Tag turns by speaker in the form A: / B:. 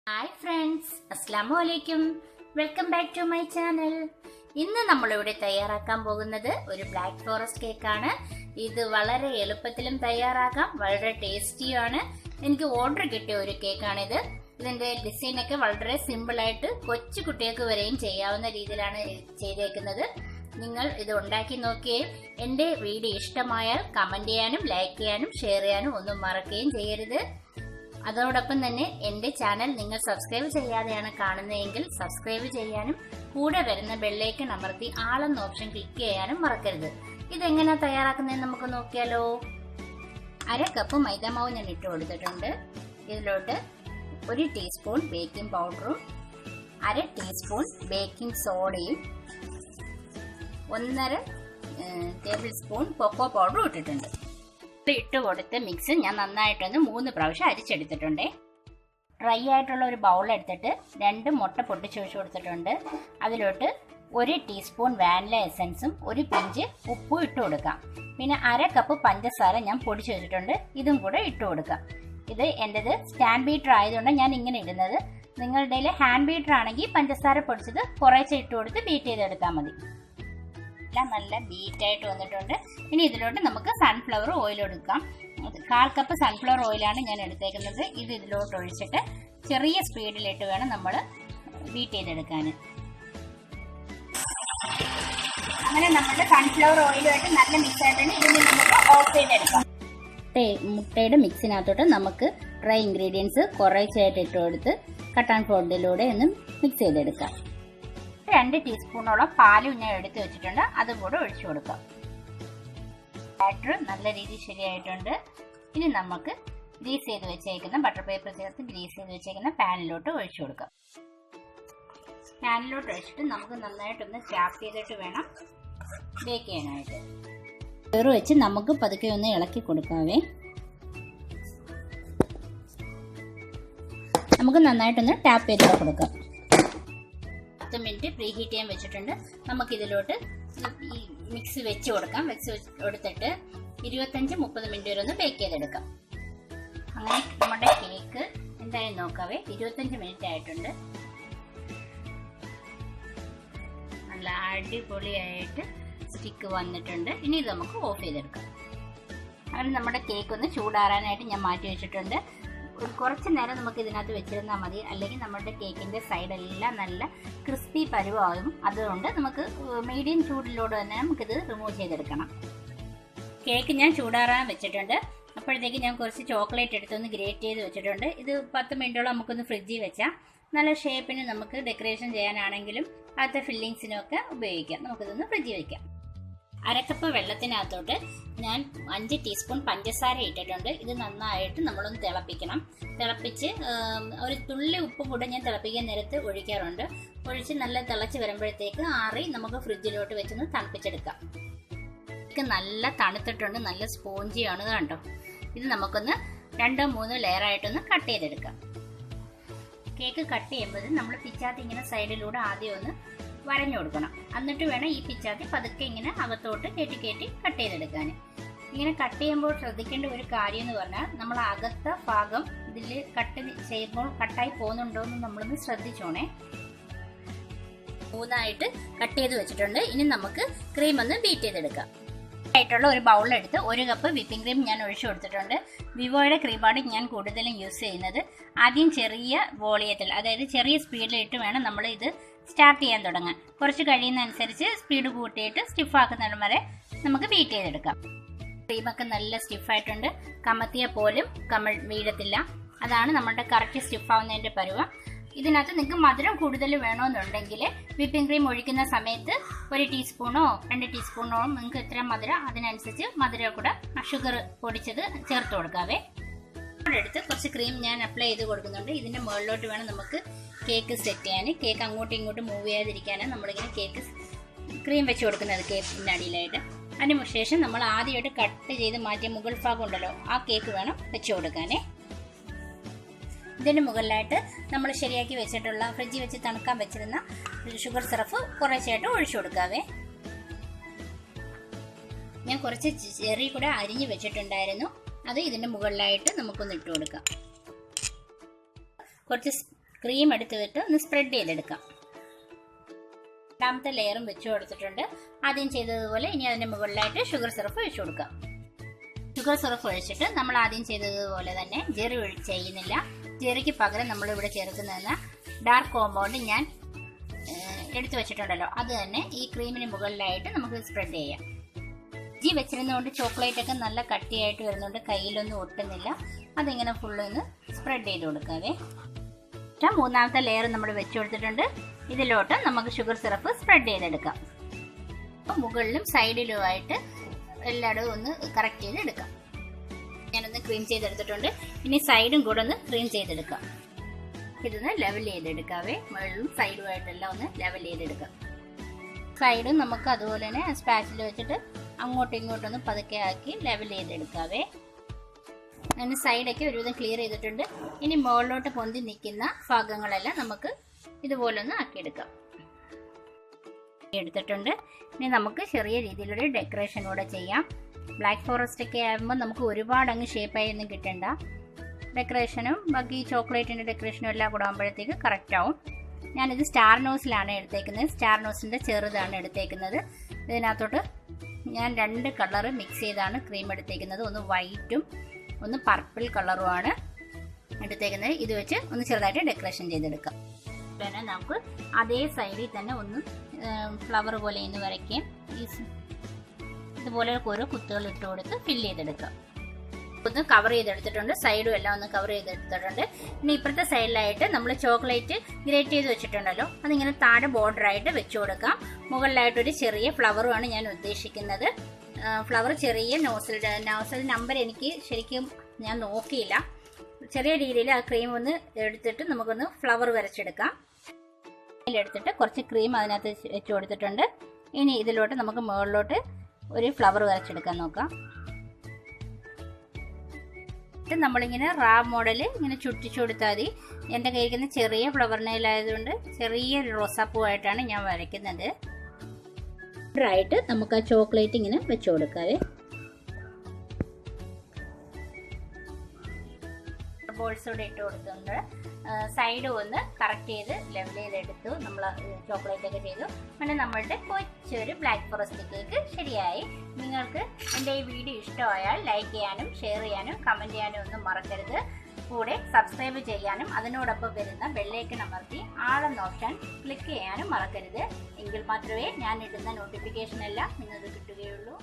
A: Hi friends, അസ്സലാമു അലൈക്കും. Welcome back to my channel. ഇന്ന് നമ്മളിവിടെ തയ്യാറാക്കാൻ പോകുന്നത് ഒരു ബ്ലാക്ക് ഫോറസ്റ്റ് കേക്കാണ്. ഇത് വളരെ എളുപ്പത്തിലും തയ്യാറാക്കാം, വളരെ ടേസ്റ്റിയാണ്. എനിക്ക് ഓർഡർ കിട്ടിയ ഒരു കേക്കാണിത്. ഇതിന്റെ ഡിസൈനൊക്കെ വളരെ സിമ്പിൾ ആയിട്ട് കൊച്ചു കുട്ടികൾക്ക് വരെയും ചെയ്യാവുന്ന രീതിയിലാണ് ചെയ്തേക്കുന്നത്. നിങ്ങൾ ഇത് ഉണ്ടാക്കി നോക്കുകയും എന്റെ വീഡിയോ ഇഷ്ടമായാൽ കമന്റ് ചെയ്യാനും ലൈക്ക് ചെയ്യാനും ഷെയർ ചെയ്യാനും ഒന്നും മറക്കുകയും ചെയ്യരുത്. അതോടൊപ്പം തന്നെ എന്റെ ചാനൽ നിങ്ങൾ സബ്സ്ക്രൈബ് ചെയ്യാതെയാണ് കാണുന്നതെങ്കിൽ സബ്സ്ക്രൈബ് ചെയ്യാനും കൂടെ വരുന്ന ബെല്ലൈക്കൺ അമർത്തി ആളെന്ന ഓപ്ഷൻ ക്ലിക്ക് ചെയ്യാനും മറക്കരുത്. ഇതെങ്ങനെയാ തയ്യാറാക്കുന്നതെന്ന് നമുക്ക് നോക്കിയാലോ. 1/2 കപ്പ് മൈദാമാവ് ഞാൻ ഇട്ട് കൊടുത്തിട്ടുണ്ട്. ഇതിലോട്ട് 1 ടീസ്പൂൺ ബേക്കിംഗ് പൗഡറും 1/2 ടീസ്പൂൺ ബേക്കിംഗ് സോഡയും 1.5 ടേബിൾ സ്പൂൺ കൊക്കോ പൗഡറും ഇട്ടിട്ടുണ്ട്. ഇട്ട് കൊടുത്ത് മിക്സ് ഞാൻ നന്നായിട്ടൊന്ന് 3 പ്രാവശ്യം അരിച്ചെടുത്തിട്ടുണ്ട്. ഡ്രൈ ആയിട്ടുള്ള ഒരു ബൗൾ എടുത്തിട്ട് 2 മുട്ട പൊട്ടിച്ച് ഒഴിച്ചു കൊടുത്തിട്ടുണ്ട്. അതിലോട്ട് 1 ടീസ്പൂൺ വാനില എസൻസും 1 പിഞ്ച് ഉപ്പും ഇട്ട് കൊടുക്കാം. പിന്നെ 1/2 കപ്പ് പഞ്ചസാര ഞാൻ പൊടിച്ചു വെച്ചിട്ടുണ്ട്, ഇതും കൂടെ ഇട്ട് കൊടുക്കാം. ഇത് എൻ്റെത് സ്റ്റാൻഡ് ബീറ്റർ ആയതുകൊണ്ട് ഞാൻ ഇങ്ങനെ ഇടുന്നത്. നിങ്ങളുടെ ഹാൻഡ് ബീറ്റർ ആണെങ്കിൽ പഞ്ചസാര പൊടിച്ചത് കുറേശ്ശെ ഇട്ട് കൊടുത്ത് ബീറ്റ് ചെയ്തെടുത്താൽ മതി. നല്ല ബീറ്റായിട്ട് വന്നിട്ടുണ്ട്. ഇനി ഇതിലോട്ട് നമുക്ക് സൺഫ്ലവർ ഓയിൽ എടുക്കാം. 1/4 കപ്പ് സൺഫ്ലവർ ഓയിലാണ് ഞാൻ എടുത്തേക്കുന്നത്. ഇത് ഇതിലോട്ട് ഒഴിച്ചിട്ട് ചെറിയ സ്പീഡിലിട്ട് വേണം നമ്മൾ ബീറ്റ് ചെയ്തെടുക്കാൻ. അങ്ങനെ നമ്മുടെ സൺഫ്ലവർ ഓയിലുമായിട്ട് നല്ല മിക്സ് ആയിട്ടുണ്ട്. ഇതിന് നമുക്ക് ഓഫ് ചെയ്തെടുക്കാം. മുട്ടയുടെ മിക്സിനകത്തോട്ട് നമുക്ക് ഡ്രൈ ഇൻഗ്രീഡിയൻസ് കുറേശ്ശായിട്ട് ഇട്ട് കൊടുത്ത് കട്ട് ആൻഡ് ഫോൾഡിലൂടെ ഒന്ന് മിക്സ് ചെയ്തെടുക്കാം. 2 ടീസ്പൂണോളം പാലും ഞാൻ എടുത്ത് വെച്ചിട്ടുണ്ട്, അതും കൂടെ ഒഴിച്ചു കൊടുക്കാം. ബാറ്റർ നല്ല രീതിയിൽ ശരിയായിട്ടുണ്ട്. ഇനി നമുക്ക് ഗ്രീസ് ചെയ്ത് വെച്ചേക്കുന്ന ബട്ടർ പേപ്പർ ചേർത്ത് ഗ്രീസ് ചെയ്ത് വെച്ചേക്കുന്ന പാനിലോട്ട് ഒഴിച്ചു കൊടുക്കാം. പാനിലോട്ട് ഒഴിച്ചിട്ട് നമുക്ക് നന്നായിട്ടൊന്ന് ടാപ്പ് ചെയ്തിട്ട് വേണം ബേക്ക് ചെയ്യാനായിട്ട്. വേറെ വെച്ച് നമുക്ക് പതുക്കെ ഒന്ന് ഇളക്കി കൊടുക്കാവേ. നമുക്ക് നന്നായിട്ടൊന്ന് ടാപ്പ് ചെയ്തിട്ട് കൊടുക്കാം. 10 മിനിറ്റ് പ്രീ ഹീറ്റ് ചെയ്യാൻ വെച്ചിട്ടുണ്ട്. നമുക്ക് ഇതിലോട്ട് ഈ മിക്സ് വെച്ച് കൊടുക്കാം. വെച്ച് കൊടുത്തിട്ട് 25-30 മിനിറ്റ് വരെ ഒന്ന് ബേക്ക് ചെയ്തെടുക്കാം. അങ്ങനെ നമ്മുടെ കേക്ക് എന്തായാലും നോക്കാവേ. 25 മിനിറ്റ് ആയിട്ടുണ്ട്. നല്ല അടിപൊളിയായിട്ട് സ്റ്റിക്ക് വന്നിട്ടുണ്ട്. ഇനി ഇത് നമുക്ക് ഓഫ് ചെയ്തെടുക്കാം. അങ്ങനെ നമ്മുടെ കേക്ക് ഒന്ന് ചൂടാറാനായിട്ട് ഞാൻ മാറ്റി വെച്ചിട്ടുണ്ട്. കുറച്ച് നേരം നമുക്ക് ഇതിനകത്ത് വെച്ചിരുന്നാൽ മതി, അല്ലെങ്കിൽ നമ്മുടെ കേക്കിന്റെ സൈഡെല്ലാം നല്ല ക്രിസ്പി പരുവാകും. അതുകൊണ്ട് നമുക്ക് മീഡിയം ചൂടിലൂടെ തന്നെ നമുക്കിത് റിമൂവ് ചെയ്തെടുക്കണം. കേക്ക് ഞാൻ ചൂടാറാൻ വെച്ചിട്ടുണ്ട്. അപ്പോഴത്തേക്ക് ഞാൻ കുറച്ച് ചോക്ലേറ്റ് എടുത്തൊന്ന് ഗ്രേറ്റ് ചെയ്ത് വെച്ചിട്ടുണ്ട്. ഇത് 10 മിനിറ്റോളം നമുക്കൊന്ന് ഫ്രിഡ്ജിൽ വെച്ചാൽ നല്ല ഷേപ്പിന് നമുക്ക് ഡെക്കറേഷൻ ചെയ്യാനാണെങ്കിലും അടുത്ത ഫില്ലിങ്സിനും ഒക്കെ ഉപയോഗിക്കാം. നമുക്കിതൊന്ന് ഫ്രിഡ്ജിൽ വെക്കാം. 1/2 കപ്പ് വെള്ളത്തിനകത്തോട്ട് ഞാൻ 5 ടീസ്പൂൺ പഞ്ചസാര ഇട്ടിട്ടുണ്ട്. ഇത് നന്നായിട്ട് നമ്മളൊന്ന് തിളപ്പിക്കണം. തിളപ്പിച്ച് ഒരു തുള്ളി ഉപ്പ് കൂടെ ഞാൻ തിളപ്പിക്കാൻ നേരത്ത് ഒഴിക്കാറുണ്ട്. ഒഴിച്ച് നല്ല തിളച്ച് വരുമ്പോഴത്തേക്ക് ആറി നമുക്ക് ഫ്രിഡ്ജിലോട്ട് വെച്ചൊന്ന് തണുപ്പിച്ചെടുക്കാം. നല്ല തണുത്തിട്ടുണ്ട്, നല്ല സ്പോഞ്ചിയാണ് കേട്ടോ. ഇത് നമുക്കൊന്ന് 2-3 ലെയറായിട്ടൊന്ന് കട്ട് ചെയ്തെടുക്കാം. കേക്ക് കട്ട് ചെയ്യുമ്പോൾ നമ്മൾ പിച്ചാത്തി ഇങ്ങനെ സൈഡിലൂടെ ആദ്യം ഒന്ന് വരഞ്ഞു കൊടുക്കണം. എന്നിട്ട് വേണം ഈ പിച്ചാത്തി പതുക്കെ ഇങ്ങനെ അകത്തോട്ട് കയറ്റി കട്ട് ചെയ്തെടുക്കാൻ. ഇങ്ങനെ കട്ട് ചെയ്യുമ്പോൾ ശ്രദ്ധിക്കേണ്ട ഒരു കാര്യം എന്ന് പറഞ്ഞാൽ നമ്മൾ അകത്ത ഭാഗം ഇതിൽ കട്ട് ചെയ്യുമ്പോൾ കട്ടായി പോകുന്നുണ്ടോ എന്ന് നമ്മളൊന്ന് ശ്രദ്ധിച്ചോണേ. 3 കട്ട് ചെയ്ത് വെച്ചിട്ടുണ്ട്. ഇനി നമുക്ക് ക്രീം ഒന്ന് ബീറ്റ് ചെയ്തെടുക്കാം. ആയിട്ടുള്ള ഒരു ബൗളെടുത്ത് 1 കപ്പ് വിപ്പിംഗ് ക്രീം ഞാൻ ഒഴിച്ചു കൊടുത്തിട്ടുണ്ട്. വിവോയുടെ ക്രീമാണ് ഞാൻ കൂടുതലും യൂസ് ചെയ്യുന്നത്. ആദ്യം ചെറിയ വോളിയത്തിൽ, അതായത് ചെറിയ സ്പീഡിലിട്ട് വേണം നമ്മൾ ഇത് സ്റ്റാർട്ട് ചെയ്യാൻ തുടങ്ങാൻ. കുറച്ച് കഴിയുന്നതനുസരിച്ച് സ്പീഡ് കൂട്ടിയിട്ട് സ്റ്റിഫാക്കുന്നിടം വരെ നമുക്ക് ബീറ്റ് ചെയ്തെടുക്കാം. ക്രീമൊക്കെ നല്ല സ്റ്റിഫായിട്ടുണ്ട്. കമത്തിയ പോലും വീഴത്തില്ല. അതാണ് നമ്മുടെ കറക്റ്റ് സ്റ്റിഫാവുന്നതിൻ്റെ പരുവം. ഇതിനകത്ത് നിങ്ങൾക്ക് മധുരം കൂടുതൽ വേണമെന്നുണ്ടെങ്കിൽ വിപ്പിംഗ് ക്രീം ഒഴിക്കുന്ന സമയത്ത് 1 ടീസ്പൂണോ 2 ടീസ്പൂണോ നിങ്ങൾക്ക് എത്ര മധുരം അതിനനുസരിച്ച് മധുരം കൂടെ ഷുഗർ പൊടിച്ചത് ചേർത്ത് കൊടുക്കാവേ. എടുത്ത് കുറച്ച് ക്രീം ഞാൻ അപ്ലൈ ചെയ്ത് കൊടുക്കുന്നുണ്ട്. ഇതിന്റെ മുകളിലോട്ട് വേണം നമുക്ക് കേക്ക് സെറ്റ് ചെയ്യാൻ. കേക്ക് അങ്ങോട്ടും ഇങ്ങോട്ടും മൂവ് ചെയ്യാതിരിക്കാനാണ് നമ്മളിങ്ങനെ കേക്ക് ക്രീം വെച്ച് കൊടുക്കുന്നത് കേക്കിൻ്റെ അടിയിലായിട്ട്. അതിനുശേഷം നമ്മൾ ആദ്യമായിട്ട് കട്ട് ചെയ്ത് മാറ്റിയ മുകൾ ഭാഗം ഉണ്ടല്ലോ, ആ കേക്ക് വേണം വെച്ച് കൊടുക്കാനേ. ഇതിന് മുകളിലായിട്ട് നമ്മൾ ശരിയാക്കി വെച്ചിട്ടുള്ള ഫ്രിഡ്ജിൽ വെച്ച് തണുക്കാൻ വെച്ചിരുന്ന ഷുഗർ സിറപ്പ് കുറേശ്ശായിട്ട് ഒഴിച്ചു കൊടുക്കാവേ. ഞാൻ കുറച്ച് ചെറി കൂടെ അരിഞ്ഞ് വെച്ചിട്ടുണ്ടായിരുന്നു, അത് ഇതിന്റെ മുകളിലായിട്ട് നമുക്കൊന്ന് ഇട്ട് കൊടുക്കാം. കുറച്ച് ക്രീം എടുത്തിട്ട് ഒന്ന് സ്പ്രെഡ് ചെയ്തെടുക്കാം. രണ്ടാമത്തെ ലെയറും വെച്ച് കൊടുത്തിട്ടുണ്ട്. ആദ്യം ചെയ്തതുപോലെ ഇനി അതിൻ്റെ മുകളിലായിട്ട് ഷുഗർ സിറപ്പ് ഒഴിച്ചു കൊടുക്കാം. ഷുഗർ സിറപ്പ് ഒഴിച്ചിട്ട് നമ്മൾ ആദ്യം ചെയ്തതുപോലെ തന്നെ ജെറി ചെയ്യുന്നില്ല. ജെറിക്ക് പകരം നമ്മളിവിടെ ചേർക്കുന്നതെന്ന് ഡാർക്ക് കോമ്പൗണ്ട് ഞാൻ എടുത്തു വെച്ചിട്ടുണ്ടല്ലോ, അത് തന്നെ ഈ ക്രീമിന് മുകളിലായിട്ട് നമുക്ക് സ്പ്രെഡ് ചെയ്യാം. ഇഞ്ചി വെച്ചിരുന്നതുകൊണ്ട് ചോക്ലേറ്റ് ഒക്കെ നല്ല കട്ടിയായിട്ട് വരുന്നുണ്ട്, കയ്യിലൊന്നും ഒട്ടുന്നില്ല. അതിങ്ങനെ ഫുള്ളൊന്ന് സ്പ്രെഡ് ചെയ്ത് കൊടുക്കാതെ. മൂന്നാമത്തെ ലെയർ നമ്മൾ വെച്ച് കൊടുത്തിട്ടുണ്ട്. ഇതിലോട്ട് നമുക്ക് ഷുഗർ സിറപ്പ് സ്പ്രെഡ് ചെയ്തെടുക്കാം. അപ്പം മുകളിലും സൈഡിലുമായിട്ട് എല്ലായിടവും ഒന്ന് കറക്റ്റ് ചെയ്തെടുക്കാം. ഞാനൊന്ന് ക്രീം ചെയ്തെടുത്തിട്ടുണ്ട്. ഇനി സൈഡും കൂടെ ഒന്ന് ക്രീം ചെയ്തെടുക്കാം. ഇതൊന്ന് ലെവൽ ചെയ്തെടുക്കാവേ. മുകളിലും സൈഡുമായിട്ടെല്ലാം ഒന്ന് ലെവൽ ചെയ്തെടുക്കാം. സൈഡും നമുക്ക് അതുപോലെ തന്നെ സ്പാച്ചിൽ വെച്ചിട്ട് അങ്ങോട്ടും ഇങ്ങോട്ടൊന്ന് പതുക്കെ ആക്കി ലെവൽ ചെയ്തെടുക്കാവേ. അതിന് സൈഡൊക്കെ ഒരുവിധം ക്ലിയർ ചെയ്തിട്ടുണ്ട്. ഇനി മുകളിലോട്ട് പൊന്തി നിൽക്കുന്ന ഭാഗങ്ങളെല്ലാം നമുക്ക് ഇതുപോലെ ഒന്ന് ആക്കിയെടുക്കാം. എടുത്തിട്ടുണ്ട്. ഇനി നമുക്ക് ചെറിയ രീതിയിലൊരു ഡെക്കറേഷൻ കൂടെ ചെയ്യാം. ബ്ലാക്ക് ഫോറസ്റ്റ് ഒക്കെ ആകുമ്പോൾ നമുക്ക് ഒരുപാട് അങ്ങ് ഷേപ്പായി ഒന്നും കിട്ടണ്ട. ഡെക്കറേഷനും ബാക്കി ചോക്ലേറ്റിൻ്റെ ഡെക്കറേഷനും എല്ലാം കൂടെ ആകുമ്പോഴത്തേക്ക് കറക്റ്റ് ആവും. ഞാനിത് സ്റ്റാർ നോസിലാണ് എടുത്തേക്കുന്നത്. സ്റ്റാർ നോസിൻ്റെ ചെറുതാണ് എടുത്തേക്കുന്നത്. ഇതിനകത്തോട്ട് ഞാൻ 2 കളറ് മിക്സ് ചെയ്താണ് ക്രീം എടുത്തേക്കുന്നത്. ഒന്ന് വൈറ്റും ഒന്ന് പർപ്പിൾ കളറുമാണ് എടുത്തേക്കുന്നത്. ഇത് വെച്ച് ഒന്ന് ചെറുതായിട്ട് ഡെക്കറേഷൻ ചെയ്തെടുക്കാം. പിന്നെ നമുക്ക് അതേ സൈഡിൽ തന്നെ ഒന്ന് ഫ്ലവർ പോലെ ഇന്ന് വരയ്ക്കാം. ഇതുപോലെ ഓരോ കുത്തുകൾ ഇട്ട് കൊടുത്ത് ഫില്ല് ചെയ്തെടുക്കാം. ഒന്ന് കവർ ചെയ്തെടുത്തിട്ടുണ്ട്. സൈഡും എല്ലാം ഒന്ന് കവർ ചെയ്തെടുത്തിട്ടുണ്ട്. ഇനി ഇപ്പുറത്തെ സൈഡിലായിട്ട് നമ്മൾ ചോക്ലേറ്റ് ഗ്രേറ്റ് ചെയ്ത് വെച്ചിട്ടുണ്ടല്ലോ, അതിങ്ങനെ താഴെ ബോർഡറായിട്ട് വെച്ച് കൊടുക്കാം. മുകളിലായിട്ടൊരു ചെറിയ ഫ്ലവറുമാണ് ഞാൻ ഉദ്ദേശിക്കുന്നത്. ഫ്ലവർ ചെറിയ നോസൽ നമ്പർ എനിക്ക് ശരിക്കും ഞാൻ നോക്കിയില്ല. ചെറിയ രീതിയിൽ ആ ക്രീം ഒന്ന് എടുത്തിട്ട് നമുക്കൊന്ന് ഫ്ലവർ വരച്ചെടുക്കാം. ഇതിലെടുത്തിട്ട് കുറച്ച് ക്രീം അതിനകത്ത് വെച്ച് കൊടുത്തിട്ടുണ്ട്. ഇനി ഇതിലോട്ട് നമുക്ക് മുകളിലോട്ട് ഒരു ഫ്ലവർ വരച്ചെടുക്കാൻ നോക്കാം. നമ്മളിങ്ങനെ റാ മോഡൽ ഇങ്ങനെ ചുറ്റിച്ചു കൊടുത്താൽ മതി. എൻ്റെ കയ്യിൽ ചെറിയ ഫ്ലവർ നെയിലായതുകൊണ്ട് ചെറിയൊരു റോസാപ്പൂവായിട്ടാണ് ഞാൻ വരയ്ക്കുന്നത്. ആയിട്ട് നമുക്ക് ആ ചോക്ലേറ്റ് ഇങ്ങനെ വെച്ച് കൊടുക്കാതെ ബോൾസ് കൂടെ ഇട്ട് കൊടുത്തിട്ടുണ്ട്. സൈഡ് ഒന്ന് കറക്റ്റ് ചെയ്ത് ലെവൽ ചെയ്തെടുത്തു. നമ്മൾ ചോക്ലേറ്റ് ഒക്കെ ചെയ്തു. അങ്ങനെ നമ്മളുടെ കൊച്ചൊരു ബ്ലാക്ക് ഫോറസ്റ്റ് കേക്ക് ശരിയായി. നിങ്ങൾക്ക് എൻ്റെ ഈ വീഡിയോ ഇഷ്ടമായാൽ ലൈക്ക് ചെയ്യാനും ഷെയർ ചെയ്യാനും കമൻറ്റ് ചെയ്യാനും ഒന്നും മറക്കരുത്. കൂടെ സബ്സ്ക്രൈബ് ചെയ്യാനും അതിനോടൊപ്പം വരുന്ന ബെല്ലൈക്കൺ അമർത്തി ആളെന്ന ഓപ്ഷൻ ക്ലിക്ക് ചെയ്യാനും മറക്കരുത്. എങ്കിൽ മാത്രമേ ഞാൻ ഇടുന്ന നോട്ടിഫിക്കേഷൻ എല്ലാം നിങ്ങൾക്ക് കിട്ടുകയുള്ളൂ.